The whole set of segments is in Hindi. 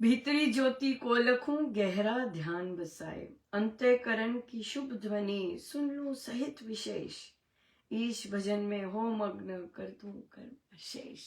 भीतरी ज्योति को लखूं गहरा ध्यान बसाए, अंतःकरण की शुभ ध्वनि सुन लूं सहित विशेष, ईश भजन में हो मग्न कर दूं कर्म शेष।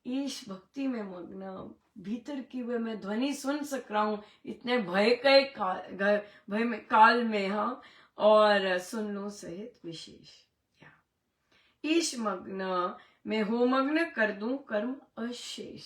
ईश भक्ति में मग्न, भीतर की वह मैं ध्वनि सुन सक रहा हूं इतने भय के भय में काल में, हाँ, और सुन लूं सहित विशेष। ईश मग्न में हो मग्न कर दूं कर्म अशेष,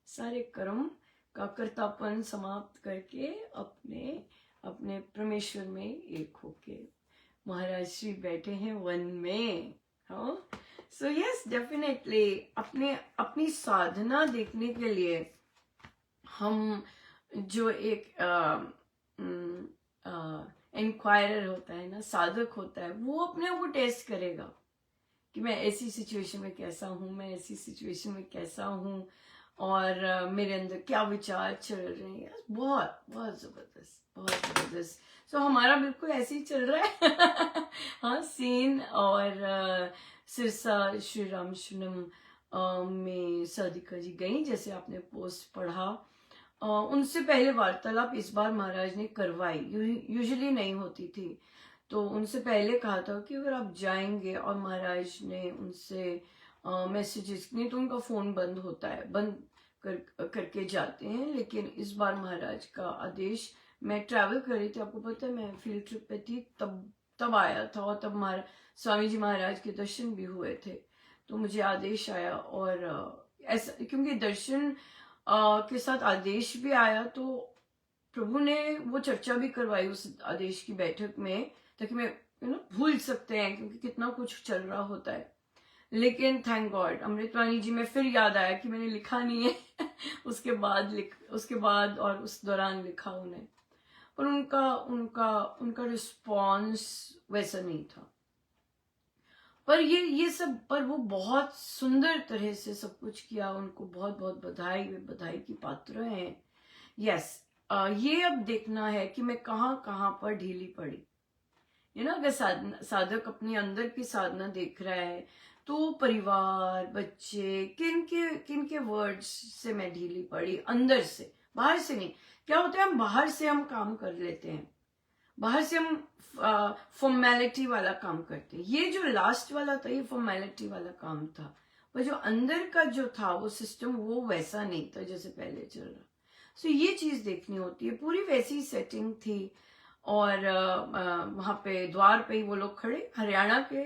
सारे कर्म का कर्तापन समाप्त करके अपने अपने परमेश्वर में एक होके महाराज श्री बैठे हैं वन में। हाँ, सो यस, डेफिनेटली अपने अपनी साधना देखने के लिए हम जो एक इंक्वायरर होता है ना, साधक होता है, वो अपने आप को टेस्ट करेगा कि मैं ऐसी सिचुएशन में कैसा हूँ, मैं ऐसी सिचुएशन में कैसा हूँ, और मेरे अंदर क्या विचार चल रहे हैं। बहुत बहुत जबरदस्त, बहुत जबरदस्त। सो हमारा बिल्कुल ऐसे ही चल रहा है हाँ, सीन। और सिरसा श्री रामशरणम में साधिका जी गई, जैसे आपने पोस्ट पढ़ा। उनसे पहले वार्तालाप इस बार महाराज ने करवाई, यूजुअली नहीं होती थी, तो उनसे पहले कहा था कि अगर आप जाएंगे, और महाराज ने उनसे मैसेजेस, नहीं तो उनका फोन बंद होता है, बंद करके जाते हैं। लेकिन इस बार महाराज का आदेश, मैं ट्रैवल कर रही थी, आपको पता है मैं फील्ड ट्रिप पे थी, तब आया था, और तब स्वामी जी महाराज के दर्शन भी हुए थे, तो मुझे आदेश आया। और ऐसा क्योंकि दर्शन के साथ आदेश भी आया, तो प्रभु ने वो चर्चा भी करवाई उस आदेश की बैठक में, ताकि मैं भूल सकते हैं, क्योंकि कितना कुछ चल रहा होता है। लेकिन थैंक गॉड अमृतवाणी जी में फिर याद आया कि मैंने लिखा नहीं है उसके बाद और उस दौरान लिखा उन्हें, पर उनका उनका उनका रिस्पॉन्स वैसा नहीं था। पर ये सब, पर वो बहुत सुंदर तरह से सब कुछ किया, उनको बहुत बहुत बधाई की पात्र हैं। यस, ये अब देखना है कि मैं कहाँ कहाँ पर ढीली पड़ी, अगर साधक अपने अंदर की साधना देख रहा है, तो परिवार, बच्चे, किन के वर्ड्स से मैं ढीली पड़ी, अंदर से, बाहर से नहीं। क्या होता है, हम बाहर से हम काम कर लेते हैं, बाहर से हम फॉर्मेलिटी वाला काम करते हैं। ये जो लास्ट वाला था, ये फॉर्मेलिटी वाला काम था, पर जो अंदर का जो था वो सिस्टम, वो वैसा नहीं था जैसे पहले चल रहा। सो ये चीज देखनी होती है। पूरी वैसी सेटिंग थी, और वहां पे द्वार पे ही वो लोग खड़े, हरियाणा के,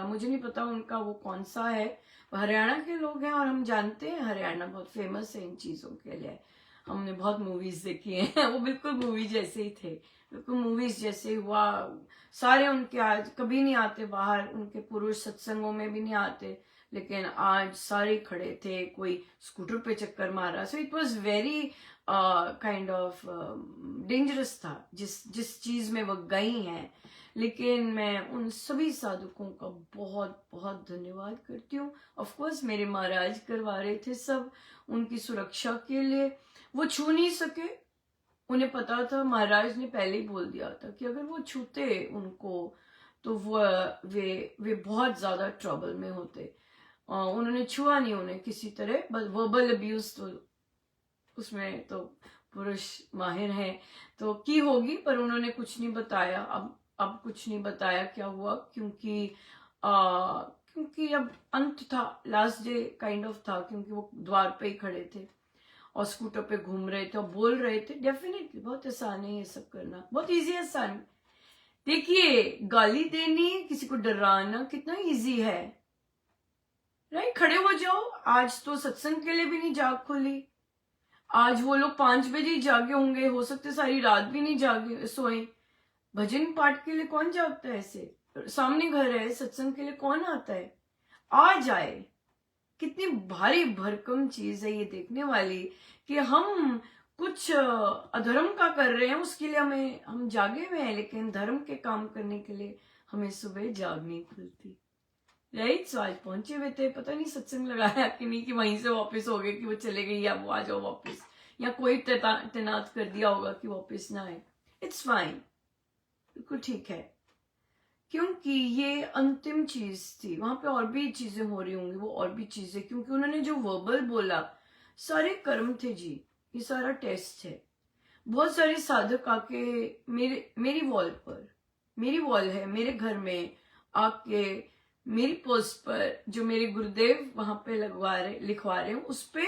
मुझे नहीं पता उनका वो कौन सा है, वो हरियाणा के लोग हैं, और हम जानते हैं हरियाणा बहुत फेमस है इन चीजों के लिए, हमने बहुत मूवीज देखी हैं वो बिल्कुल मूवी जैसे ही थे, बिल्कुल मूवीज जैसे हुआ। सारे उनके आज कभी नहीं आते बाहर, उनके पुरुष सत्संगों में भी नहीं आते, लेकिन आज सारे खड़े थे, कोई स्कूटर पे चक्कर मारा। So it was very kind of dangerous था जिस चीज में वो गई हैं। लेकिन मैं उन सभी साधकों का बहुत बहुत धन्यवाद करती हूँ। ऑफ कोर्स मेरे महाराज करवा रहे थे सब उनकी सुरक्षा के लिए, वो छू नहीं सके, उन्हें पता था, महाराज ने पहले ही बोल दिया था कि अगर वो छूते उनको तो वे बहुत ज्यादा ट्रबल में होते। उन्होंने छुआ नहीं उन्हें किसी तरह, बस वर्बल अब्यूज तो उसमें तो पुरुष माहिर हैं तो की होगी, पर उन्होंने कुछ नहीं बताया। अब कुछ नहीं बताया क्या हुआ, क्योंकि अब अंत था, लास्ट डे काइंड ऑफ था, क्योंकि वो द्वार पे ही खड़े थे और स्कूटर पे घूम रहे थे और बोल रहे थे। डेफिनेटली बहुत आसान है ये सब करना, बहुत इजी आसान। देखिए, गाली देनी, किसी को डराना कितना इजी है, राइट? खड़े हो जाओ। आज तो सत्संग के लिए भी नहीं जाग खुली, आज वो लोग 5 बजे ही जागे होंगे, हो सकते सारी रात भी नहीं जागे सोए। भजन पाठ के लिए कौन जागता है ऐसे? सामने घर है, सत्संग के लिए कौन आता है? आ जाए। कितनी भारी भरकम चीज है ये देखने वाली, कि हम कुछ अधर्म का कर रहे हैं, उसके लिए हम जागे हुए हैं, लेकिन धर्म के काम करने के लिए हमें सुबह जाग नहीं खुलती, राइट? सो आज पहुंचे हुए थे, पता नहीं सत्संग लगाया कि नहीं, कि वहीं से वापस हो गए, कि वो चले गई, या वो आ जाओ वापस, या कोई तैनात कर दिया होगा कि वापस ना आए। इट्स फाइन, बिल्कुल ठीक है, क्योंकि ये अंतिम चीज थी। वहां पे और भी चीजें हो रही होंगी, वो और भी चीजें, क्योंकि उन्होंने जो वर्बल बोला, सारे कर्म थे जी, ये सारा टेस्ट है। बहुत सारे साधक आके मेरी वॉल है मेरे घर में आके मेरी पोस्ट पर जो मेरे गुरुदेव वहां पे लिखवा रहे हैं उस पे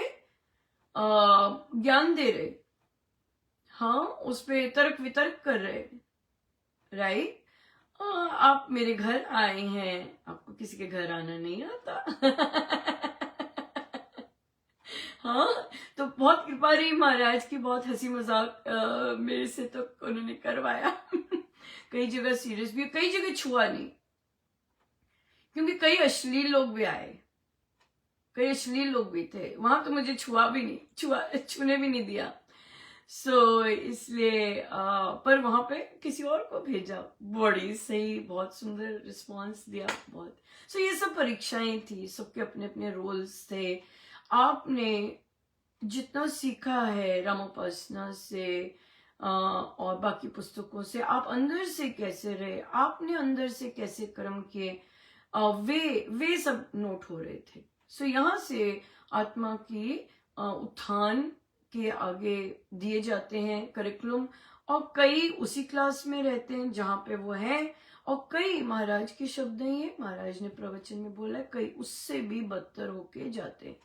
ज्ञान दे रहे, हाँ उस पे तर्क वितर्क कर रहे, राइट। आप मेरे घर आए हैं, आपको किसी के घर आना नहीं आता। हाँ, तो बहुत कृपा रही महाराज की, बहुत हंसी मजाक मेरे से तो उन्होंने करवाया। कई जगह सीरियस भी, कई जगह छुआ नहीं, क्योंकि कई अश्लील लोग भी आए, कई अश्लील लोग भी थे वहां, तो मुझे छूने भी नहीं दिया। इसलिए पर वहां पे किसी और को भेजा, बड़ी सही, बहुत सुंदर रिस्पांस दिया, बहुत। ये सब परीक्षाएं थी, सबके अपने अपने रोल्स थे। आपने जितना सीखा है रामोपासना से और बाकी पुस्तकों से, आप अंदर से कैसे रहे, आपने अंदर से कैसे कर्म किए, वे सब नोट हो रहे थे। यहाँ से आत्मा की उत्थान के आगे दिए जाते हैं करिकुलम, और कई उसी क्लास में रहते हैं जहां पे वो है, और कई महाराज के शब्द हैं ये, महाराज ने प्रवचन में बोला, कई उससे भी बदतर होके जाते हैं,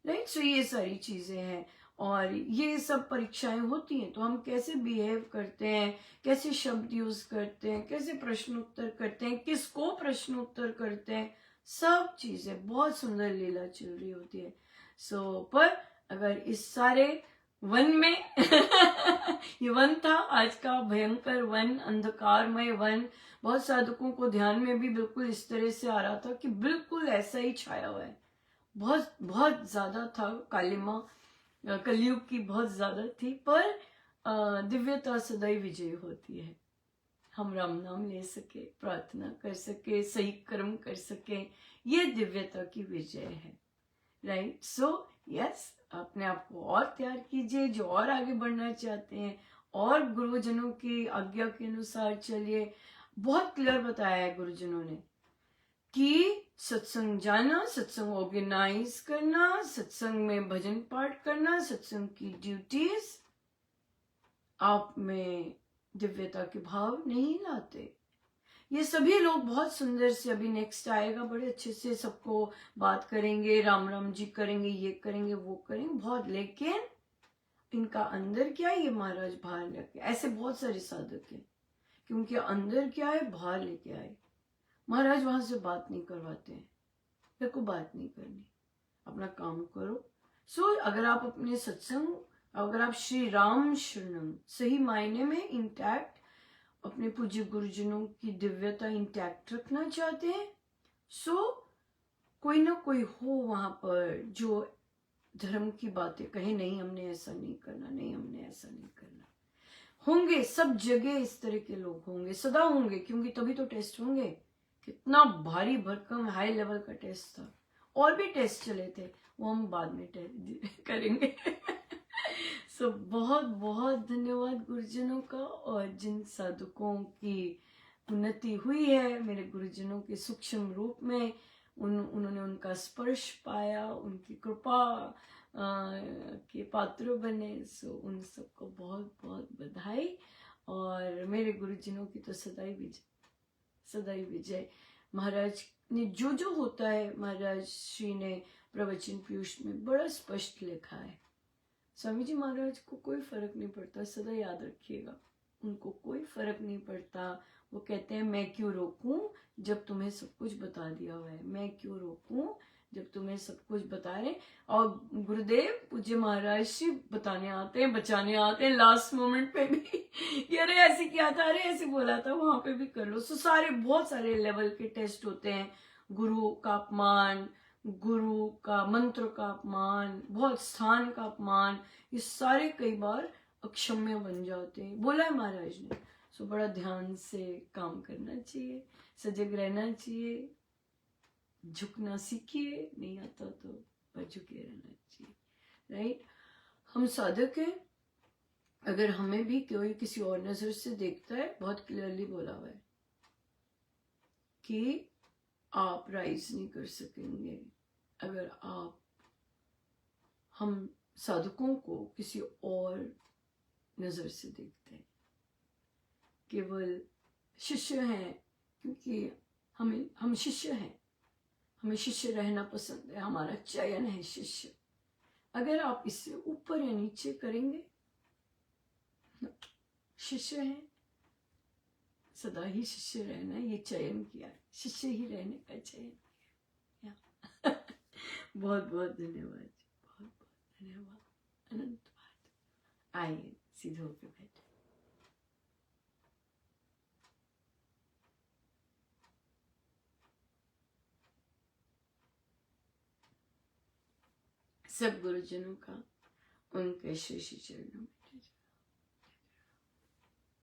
राइट। ये सारी चीजें हैं, और ये सब परीक्षाएं होती हैं, तो हम कैसे बिहेव करते हैं, कैसे शब्द यूज करते हैं, कैसे प्रश्न उत्तर करते हैं, किसको प्रश्न उत्तर करते हैं, सब चीजें बहुत सुंदर लीला चल रही होती है। पर अगर इस सारे वन में ये वन था आज का भयंकर वन, अंधकारमय वन, बहुत साधकों को ध्यान में भी बिल्कुल इस तरह से आ रहा था कि बिल्कुल ऐसा ही छाया हुआ है, बहुत बहुत ज्यादा था, कालिमा कलयुग की बहुत ज्यादा थी, पर दिव्यता सदैव विजय होती है। हम राम नाम ले सके, प्रार्थना कर सके, सही कर्म कर सके, ये दिव्यता की विजय है, राइट। यस, अपने आप को और तैयार कीजिए, जो और आगे बढ़ना चाहते हैं, और गुरुजनों की आज्ञा के अनुसार चलिए। बहुत क्लियर बताया है गुरुजनों ने कि सत्संग जाना, सत्संग ऑर्गेनाइज करना, सत्संग में भजन पाठ करना, सत्संग की ड्यूटीज आप में दिव्यता के भाव नहीं लाते। ये सभी लोग बहुत सुंदर से, अभी नेक्स्ट आएगा, बड़े अच्छे से सबको बात करेंगे, राम राम जी करेंगे, ये करेंगे, वो करेंगे बहुत, लेकिन इनका अंदर क्या है ये महाराज बाहर लेके, ऐसे बहुत सारे साधक हैं कि उनके अंदर क्या है बाहर लेके आए, महाराज वहां से बात नहीं करवाते हैं, मेरे को बात नहीं करनी, अपना काम करो। अगर आप अपने सत्संग, अगर आप श्री राम शरणम सही मायने में इंटैक्ट, अपने पूज्य गुरुजनों की दिव्यता इंटैक्ट रखना चाहते हैं, कोई ना कोई हो वहां पर जो धर्म की बातें कहे, नहीं हमने ऐसा नहीं करना, नहीं हमने ऐसा नहीं करना। होंगे सब जगह इस तरह के लोग, होंगे, सदा होंगे, क्योंकि तभी तो टेस्ट होंगे। कितना भारी भरकम हाई लेवल का टेस्ट था, और भी टेस्ट चले थे, वो हम बाद में करेंगे। बहुत बहुत धन्यवाद गुरुजनों का, और जिन साधकों की उन्नति हुई है मेरे गुरुजनों के सूक्ष्म रूप में, उन्होंने उनका स्पर्श पाया, उनकी कृपा के पात्र बने, उन सबको बहुत बहुत बधाई। और मेरे गुरुजनों की तो सदैव विजय, सदैव विजय। महाराज ने जो जो होता है, महाराज श्री ने प्रवचन पीयूष में बड़ा स्पष्ट लिखा है। स्वामी जी महाराज को कोई फर्क नहीं पड़ता, सदा याद रखिएगा, उनको कोई फर्क नहीं पड़ता। वो कहते हैं मैं क्यों रोकूं जब तुम्हें सब कुछ बता दिया हुआ है, मैं क्यों रोकूं जब तुम्हें सब कुछ बता रहे। और गुरुदेव पूज्य महाराज जी बताने आते हैं, बचाने आते हैं लास्ट मोमेंट पे भी कि अरे ऐसे किया था, अरे ऐसे बोला था, वहां पे भी कर लो। सारे बहुत सारे लेवल के टेस्ट होते हैं, गुरु का अपमान, गुरु का मंत्र का अपमान, बहुत स्थान का अपमान, ये सारे कई बार अक्षम्य बन जाते हैं, बोला है महाराज ने। बड़ा ध्यान से काम करना चाहिए, सजग रहना चाहिए, झुकना सीखिए, नहीं आता तो पर झुके रहना चाहिए, राइट। हम साधक हैं, अगर हमें भी कोई किसी और नजर से देखता है, बहुत क्लियरली बोला हुआ है कि आप राइज नहीं कर सकेंगे अगर आप हम साधकों को किसी और नजर से देखते हैं, केवल शिष्य हैं क्योंकि हम शिष्य हैं, हमें शिष्य रहना पसंद है, हमारा चयन है शिष्य। अगर आप इससे ऊपर या नीचे करेंगे, शिष्य हैं, सदा ही शिष्य रहना, ये चयन किया है, शिष्य ही रहने का चयन किया। बहुत बहुत धन्यवाद, बहुत बहुत धन्यवाद, अनंत बात। आइए सीधे होकर बैठे। सब गुरुजनों का उनके श्री श्री चरणों में